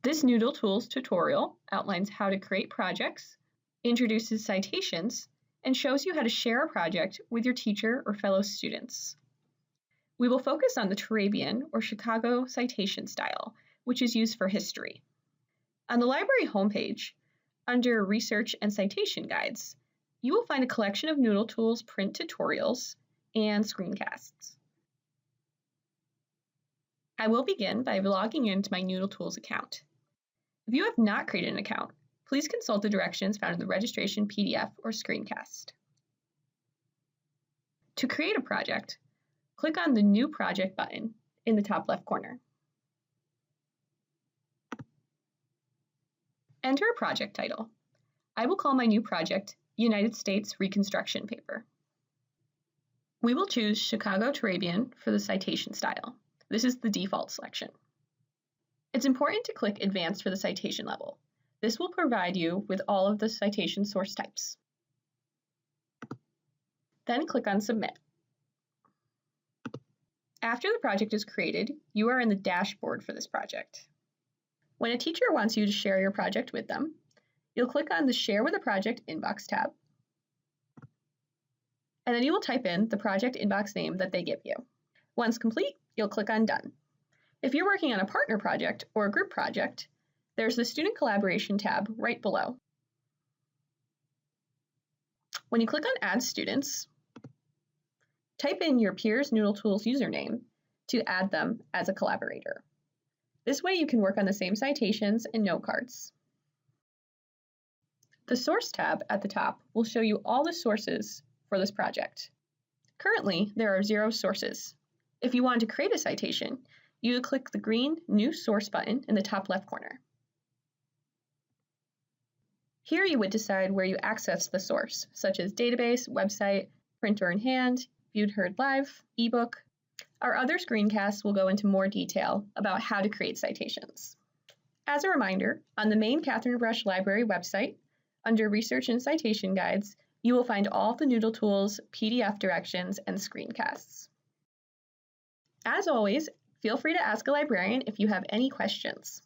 This NoodleTools tutorial outlines how to create projects, introduces citations, and shows you how to share a project with your teacher or fellow students. We will focus on the Turabian or Chicago citation style, which is used for history. On the library homepage, under Research and Citation Guides, you will find a collection of NoodleTools print tutorials and screencasts. I will begin by logging into my NoodleTools account. If you have not created an account, please consult the directions found in the registration PDF or screencast. To create a project, click on the New Project button in the top left corner. Enter a project title. I will call my new project United States Reconstruction Paper. We will choose Chicago Turabian for the citation style. This is the default selection. It's important to click Advanced for the citation level. This will provide you with all of the citation source types. Then click on Submit. After the project is created, you are in the dashboard for this project. When a teacher wants you to share your project with them, you'll click on the Share with a Project Inbox tab, and then you will type in the project inbox name that they give you. Once complete, you'll click on Done. If you're working on a partner project or a group project, there's the Student Collaboration tab right below. When you click on Add Students, type in your peer's NoodleTools username to add them as a collaborator. This way you can work on the same citations and note cards. The Source tab at the top will show you all the sources for this project. Currently, there are 0 sources. If you want to create a citation, you would click the green New Source button in the top left corner. Here you would decide where you access the source, such as database, website, printer in hand, viewed, heard live, ebook. Our other screencasts will go into more detail about how to create citations. As a reminder, on the main Catherine Brush Library website, under Research and Citation Guides, you will find all the NoodleTools PDF directions and screencasts. As always, feel free to ask a librarian if you have any questions.